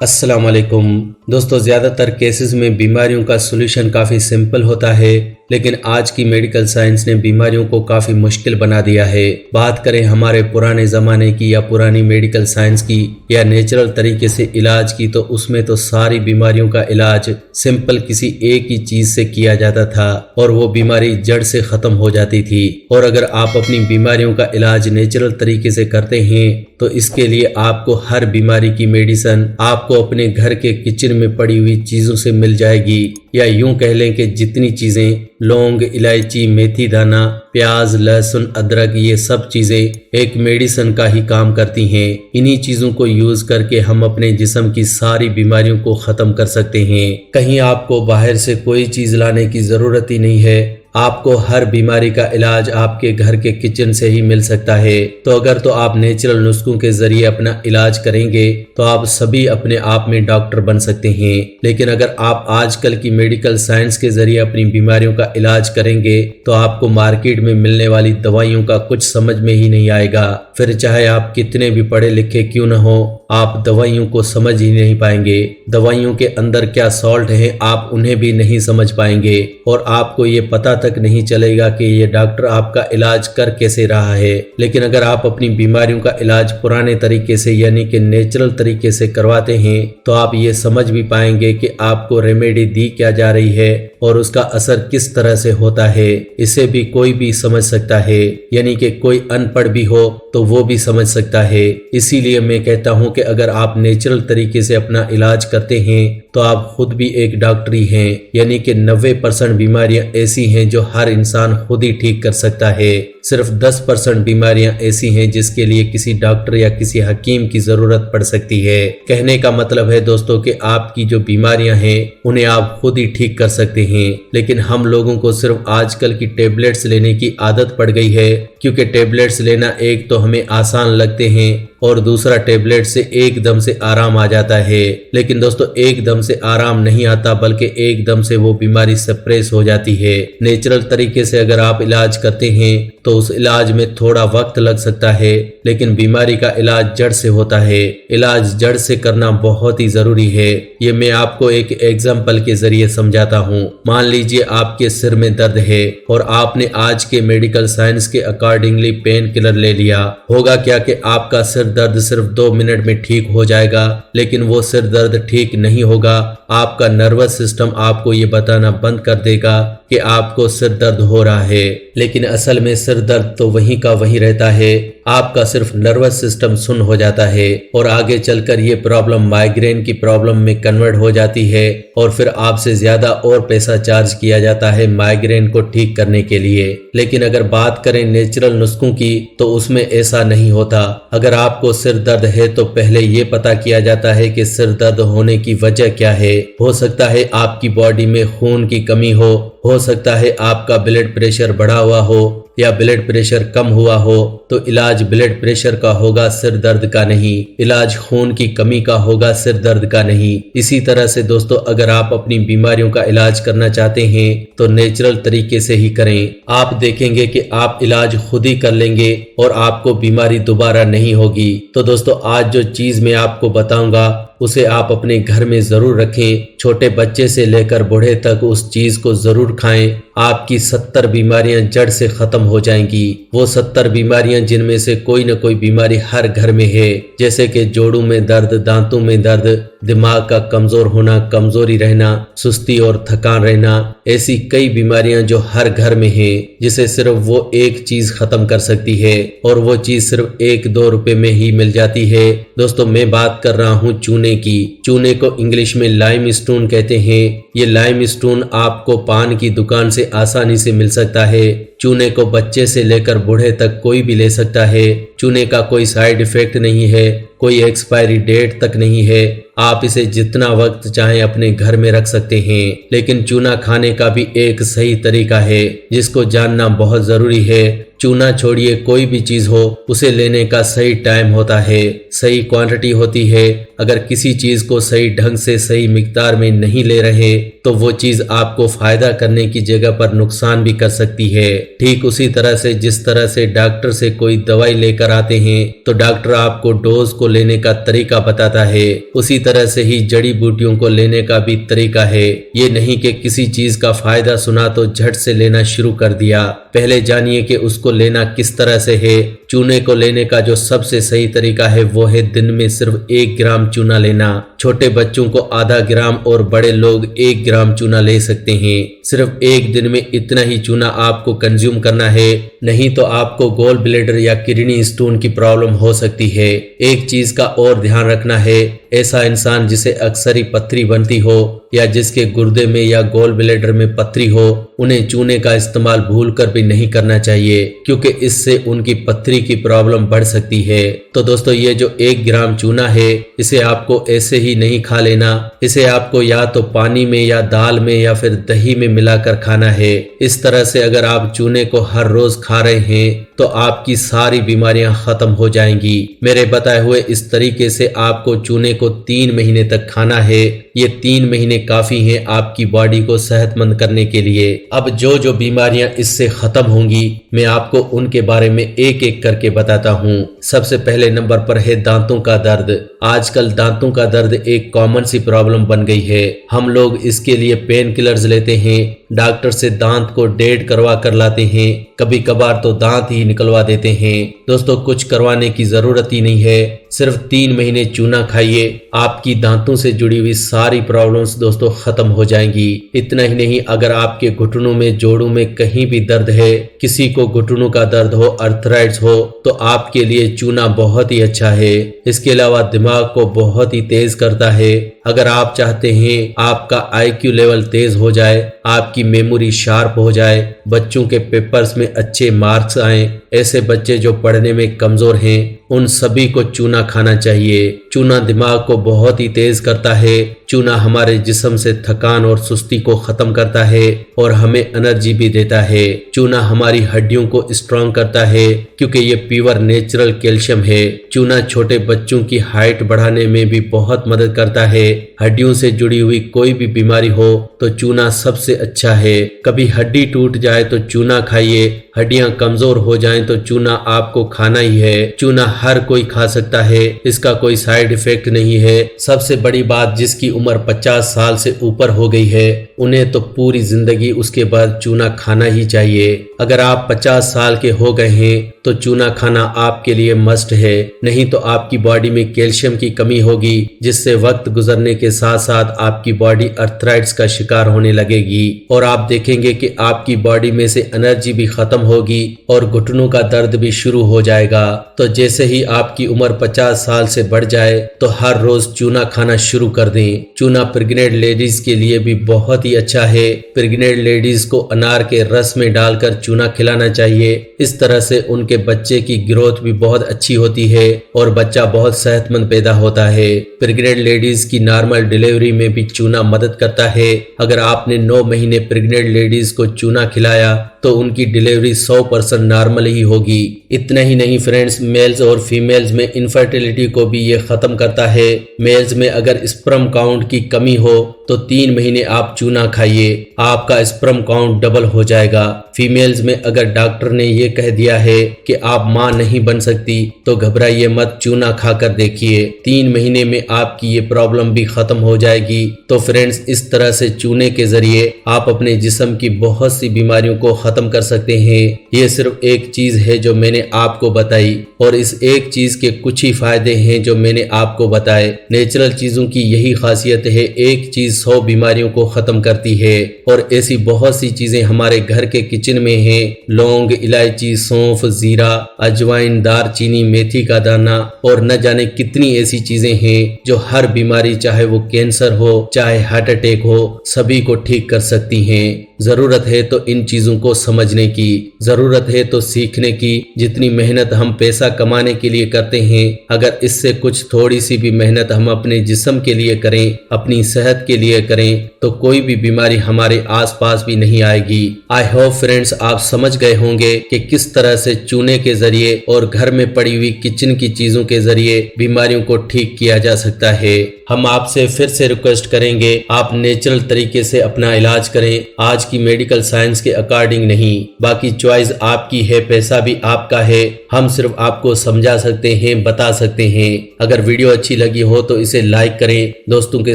अस्सलाम वालेकुम दोस्तों, ज़्यादातर केसेस में बीमारियों का सॉल्यूशन काफ़ी सिंपल होता है, लेकिन आज की मेडिकल साइंस ने बीमारियों को काफ़ी मुश्किल बना दिया है। बात करें हमारे पुराने ज़माने की या पुरानी मेडिकल साइंस की या नेचुरल तरीके से इलाज की, तो उसमें तो सारी बीमारियों का इलाज सिंपल किसी एक ही चीज़ से किया जाता था और वो बीमारी जड़ से ख़त्म हो जाती थी। और अगर आप अपनी बीमारियों का इलाज नेचुरल तरीके से करते हैं तो इसके लिए आपको हर बीमारी की मेडिसिन आपको अपने घर के किचन में पड़ी हुई चीज़ों से मिल जाएगी, या यूं कह लें कि जितनी चीज़ें लौंग, इलायची, मेथी दाना, प्याज, लहसुन, अदरक, ये सब चीज़ें एक मेडिसिन का ही काम करती हैं। इन्हीं चीज़ों को यूज़ करके हम अपने जिस्म की सारी बीमारियों को ख़त्म कर सकते हैं। कहीं आपको बाहर से कोई चीज़ लाने की ज़रूरत ही नहीं है, आपको हर बीमारी का इलाज आपके घर के किचन से ही मिल सकता है। तो अगर तो आप नेचुरल नुस्खों के जरिए अपना इलाज करेंगे तो आप सभी अपने आप में डॉक्टर बन सकते हैं। लेकिन अगर आप आजकल की मेडिकल साइंस के जरिए अपनी बीमारियों का इलाज करेंगे तो आपको मार्केट में मिलने वाली दवाइयों का कुछ समझ में ही नहीं आएगा। फिर चाहे आप कितने भी पढ़े लिखे क्यों न हो, आप दवाइयों को समझ ही नहीं पाएंगे। दवाइयों के अंदर क्या सॉल्ट है आप उन्हें भी नहीं समझ पाएंगे और आपको ये पता तक नहीं चलेगा कि ये डॉक्टर आपका इलाज कर कैसे रहा है। लेकिन अगर आप अपनी बीमारियों का इलाज पुराने तरीके से यानी कि नेचुरल तरीके से करवाते हैं तो आप ये समझ भी पाएंगे कि आपको रेमेडी दी क्या जा रही है और उसका असर किस तरह से होता है। इसे भी कोई भी समझ सकता है, यानी कि कोई अनपढ़ भी हो तो वो भी समझ सकता है। इसीलिए मैं कहता हूँ कि अगर आप नेचुरल तरीके से अपना इलाज करते हैं तो आप खुद भी एक डॉक्टरी हैं, यानी कि 90% बीमारियां ऐसी हैं जो हर इंसान खुद ही ठीक कर सकता है। सिर्फ 10% बीमारियां ऐसी हैं जिसके लिए किसी डॉक्टर या किसी हकीम की जरूरत पड़ सकती है। कहने का मतलब है दोस्तों कि आपकी जो बीमारियां हैं उन्हें आप खुद ही ठीक कर सकते हैं। लेकिन हम लोगों को सिर्फ आजकल की टेबलेट्स लेने की आदत पड़ गई है, क्योंकि टेबलेट्स लेना एक तो हमें आसान लगते हैं और दूसरा टेबलेट से एकदम से आराम आ जाता है। लेकिन दोस्तों एकदम से आराम नहीं आता, बल्कि एकदम से वो बीमारी सप्रेस हो जाती है। नेचुरल तरीके से अगर आप इलाज करते हैं तो उस इलाज में थोड़ा वक्त लग सकता है, लेकिन बीमारी का इलाज जड़ से होता है। इलाज जड़ से करना बहुत ही जरूरी है। ये मैं आपको एक एग्जाम्पल के जरिए समझाता हूँ। मान लीजिए आपके सिर में दर्द है और आपने आज के मेडिकल साइंस के अकॉर्डिंगली पेन किलर ले लिया। होगा क्या कि आपका सिर दर्द सिर्फ 2 मिनट में ठीक हो जाएगा, लेकिन वो सिर दर्द ठीक नहीं होगा। आपका नर्वस सिस्टम आपको ये बताना बंद कर देगा कि आपको सिर दर्द हो रहा है, लेकिन असल में सिर दर्द तो वहीं का वहीं रहता है। आपका सिर्फ नर्वस सिस्टम सुन्न हो जाता है और आगे चलकर ये प्रॉब्लम माइग्रेन की प्रॉब्लम में कन्वर्ट हो जाती है और फिर आपसे ज्यादा और पैसा चार्ज किया जाता है माइग्रेन को ठीक करने के लिए। लेकिन अगर बात करें नेचुरल नुस्खों की तो उसमें ऐसा नहीं होता। अगर आपको सिर दर्द है तो पहले ये पता किया जाता है कि सिर दर्द होने की वजह क्या है। हो सकता है आपकी बॉडी में खून की कमी हो सकता है आपका ब्लड प्रेशर बढ़ा हुआ हो या ब्लड प्रेशर कम हुआ हो। तो इलाज ब्लड प्रेशर का होगा, सिर दर्द का नहीं। इलाज खून की कमी का होगा, सिर दर्द का नहीं। इसी तरह से दोस्तों अगर आप अपनी बीमारियों का इलाज करना चाहते हैं तो नेचुरल तरीके से ही करें। आप देखेंगे कि आप इलाज खुद ही कर लेंगे और आपको बीमारी दोबारा नहीं होगी। तो दोस्तों आज जो चीज मैं आपको बताऊंगा उसे आप अपने घर में जरूर रखें। छोटे बच्चे से लेकर बूढ़े तक उस चीज को जरूर खाएं। आपकी 70 बीमारियां जड़ से खत्म हो जाएंगी। वो 70 बीमारियां जिनमें से कोई न कोई बीमारी हर घर में है, जैसे कि जोड़ों में दर्द, दांतों में दर्द, दिमाग का कमजोर होना, कमजोरी रहना, सुस्ती और थकान रहना। ऐसी कई बीमारियां जो हर घर में है, जिसे सिर्फ वो एक चीज खत्म कर सकती है और वो चीज सिर्फ 1-2 रुपए में ही मिल जाती है। दोस्तों मैं बात कर रहा हूँ चूने की। चूने को इंग्लिश में लाइम स्टोन कहते हैं। ये लाइम स्टोन आपको पान की दुकान से आसानी से मिल सकता है। चूने को बच्चे से लेकर बूढ़े तक कोई भी ले सकता है। चूने का कोई साइड इफेक्ट नहीं है, कोई एक्सपायरी डेट तक नहीं है। आप इसे जितना वक्त चाहें अपने घर में रख सकते हैं। लेकिन चूना खाने का भी एक सही तरीका है जिसको जानना बहुत जरूरी है। चूना छोड़िए, कोई भी चीज हो उसे लेने का सही टाइम होता है, सही क्वांटिटी होती है। अगर किसी चीज को सही ढंग से सही मिकदार में नहीं ले रहे तो वो चीज आपको फायदा करने की जगह पर नुकसान भी कर सकती है। ठीक उसी तरह से जिस तरह से डॉक्टर से कोई दवाई लेकर आते हैं तो डॉक्टर आपको डोज को लेने का तरीका बताता है, उसी तरह से ही जड़ी बूटियों को लेने का भी तरीका है। ये नहीं कि किसी चीज का फायदा सुना तो झट से लेना शुरू कर दिया। पहले जानिए कि उसको लेना किस तरह से है। चूने को लेने का जो सबसे सही तरीका है वो है दिन में सिर्फ 1 ग्राम चूना लेना। छोटे बच्चों को आधा ग्राम और बड़े लोग 1 ग्राम चूना ले सकते हैं। सिर्फ एक दिन में इतना ही चूना आपको कंज्यूम करना है, नहीं तो आपको गोल ब्लैडर या किडनी स्टोन की प्रॉब्लम हो सकती है। एक चीज का और ध्यान रखना है, ऐसा इंसान जिसे अक्सर ही पथरी बनती हो या जिसके गुर्दे में या गोल ब्लैडर में पथरी हो, उन्हें चूने का इस्तेमाल भूलकर भी नहीं करना चाहिए, क्योंकि इससे उनकी पथरी की प्रॉब्लम बढ़ सकती है। तो दोस्तों, ये जो 1 ग्राम चूना है इसे आपको ऐसे ही नहीं खा लेना। इसे आपको या तो पानी में या दाल में या फिर दही में मिलाकर खाना है। इस तरह से अगर आप चूने को हर रोज खा रहे हैं तो आपकी सारी बीमारियां खत्म हो जाएंगी। मेरे बताए हुए इस तरीके से आपको चूने को 3 महीने तक खाना है। ये 3 महीने काफी हैं आपकी बॉडी को सेहतमंद करने के लिए। अब जो बीमारियां इससे खत्म होंगी मैं आपको उनके बारे में एक एक करके बताता हूँ। सबसे पहले नंबर पर है दांतों का दर्द। आजकल दांतों का दर्द एक कॉमन सी प्रॉब्लम बन गई है। हम लोग इसके लिए पेन किलर्स लेते हैं, डॉक्टर से दांत को डेड करवा कर लाते हैं, कभी कभार तो दांत ही निकलवा देते हैं। दोस्तों, कुछ करवाने की जरूरत ही नहीं है। सिर्फ 3 महीने चूना खाइए, आपकी दांतों से जुड़ी हुई सारी प्रॉब्लम्स दोस्तों खत्म हो जाएंगी। इतना ही नहीं, अगर आपके घुटनों में जोड़ों में कहीं भी दर्द है, किसी को घुटनों का दर्द हो, अर्थराइट्स हो, तो आपके लिए चूना बहुत ही अच्छा है। इसके अलावा दिमाग को बहुत ही तेज करता है। अगर आप चाहते हैं आपका IQ लेवल तेज हो जाए, आपकी मेमोरी शार्प हो जाए, बच्चों के पेपर्स में अच्छे मार्क्स आए, ऐसे बच्चे जो पढ़ने में कमजोर हैं उन सभी को चूना खाना चाहिए। चूना दिमाग को बहुत ही तेज करता है। चूना हमारे जिस्म से थकान और सुस्ती को खत्म करता है और हमें एनर्जी भी देता है। चूना हमारी हड्डियों को स्ट्रांग करता है क्योंकि ये प्योर नेचुरल कैल्शियम है। चूना छोटे बच्चों की हाइट बढ़ाने में भी बहुत मदद करता है। हड्डियों से जुड़ी हुई कोई भी बीमारी हो तो चूना सबसे अच्छा है। कभी हड्डी टूट जाए तो चूना खाइए, हड्डियां कमजोर हो जाएं तो चूना आपको खाना ही है। चूना हर कोई खा सकता है, इसका कोई साइड इफेक्ट नहीं है। सबसे बड़ी बात, जिसकी उम्र 50 साल से ऊपर हो गई है उन्हें तो पूरी जिंदगी उसके बाद चूना खाना ही चाहिए। अगर आप 50 साल के हो गए हैं तो चूना खाना आपके लिए मस्ट है, नहीं तो आपकी बॉडी में कैल्शियम की कमी होगी, जिससे वक्त गुजरने के साथ साथ आपकी बॉडी अर्थराइट्स का शिकार होने लगेगी और आप देखेंगे कि आपकी बॉडी में से एनर्जी भी खत्म होगी और घुटनों का दर्द भी शुरू हो जाएगा। तो जैसे ही आपकी उम्र 50 साल से बढ़ जाए तो हर रोज चूना खाना शुरू कर दें। चूना प्रेग्नेंट लेडीज के लिए भी बहुत ही अच्छा है। प्रेग्नेंट लेडीज को अनार के रस में डालकर चूना खिलाना चाहिए। इस तरह से उनके बच्चे की ग्रोथ भी बहुत अच्छी होती है और बच्चा बहुत सेहतमंद पैदा होता है। प्रेग्नेंट लेडीज की नॉर्मल डिलीवरी में भी चूना मदद करता है। अगर आपने 9 महीने प्रेग्नेंट लेडीज को चूना खिलाया तो उनकी डिलीवरी 100% नॉर्मल ही होगी। इतना ही नहीं फ्रेंड्स, मेल्स और फीमेल्स में इनफर्टिलिटी को भी ये खत्म करता है। मेल्स में अगर स्पर्म काउंट की कमी हो तो 3 महीने आप चूना खाइए, आपका स्पर्म काउंट डबल हो जाएगा। फीमेल्स में अगर डॉक्टर ने ये कह दिया है कि आप मां नहीं बन सकती तो घबराइए मत, चूना खाकर देखिए, 3 महीने में आपकी ये प्रॉब्लम भी खत्म हो जाएगी। तो फ्रेंड्स, इस तरह से चूने के जरिए आप अपने जिस्म की बहुत सी बीमारियों को खत्म कर सकते हैं। ये सिर्फ एक चीज है जो मैंने आपको बताई और इस एक चीज के कुछ ही फायदे हैं जो मैंने आपको बताए। नेचुरल चीजों की यही खासियत है, एक चीज 100 बीमारियों को खत्म करती है और ऐसी बहुत सी चीजें हमारे घर के किचन में हैं। लौंग, इलायची, सौंफ, जीरा, अजवाइन, दारचीनी, मेथी का दाना और न जाने कितनी ऐसी चीजें हैं जो हर बीमारी, चाहे वो कैंसर हो चाहे हार्ट अटैक हो, सभी को ठीक कर सकती हैं। जरूरत है तो इन चीजों को समझने की, जरूरत है तो सीखने की। जितनी मेहनत हम पैसा कमाने के लिए करते हैं, अगर इससे कुछ थोड़ी सी भी मेहनत हम अपने जिस्म के लिए करें, अपनी सेहत के लिए करें, तो कोई भी बीमारी हमारे आसपास भी नहीं आएगी। आई होप फ्रेंड्स आप समझ गए होंगे कि किस तरह से चूने के जरिए और घर में पड़ी हुई किचन की चीजों के जरिए बीमारियों को ठीक किया जा सकता है। हम आपसे फिर से रिक्वेस्ट करेंगे, आप नेचुरल तरीके से अपना इलाज करें, आज की मेडिकल साइंस के अकॉर्डिंग नहीं। बाकी चॉइस आपकी है, पैसा भी आपका है, हम सिर्फ आपको समझा सकते हैं, बता सकते हैं। अगर वीडियो अच्छी लगी हो तो इसे लाइक करें, दोस्तों के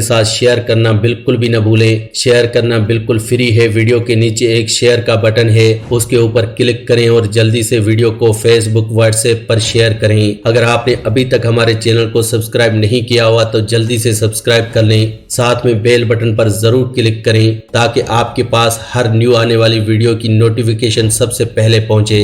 साथ शेयर करना बिल्कुल भी न भूलें। शेयर करना बिल्कुल फ्री है, वीडियो के नीचे एक शेयर का बटन है, उसके ऊपर क्लिक करें और जल्दी से वीडियो को फेसबुक व्हाट्सएप पर शेयर करें। अगर आपने अभी तक हमारे चैनल को सब्सक्राइब नहीं किया हुआ तो जल्दी से सब्सक्राइब कर लें, साथ में बेल बटन पर जरूर क्लिक करें ताकि आपके पास हर न्यू आने वाली वीडियो की नोटिफिकेशन सबसे पहले पहुंचे।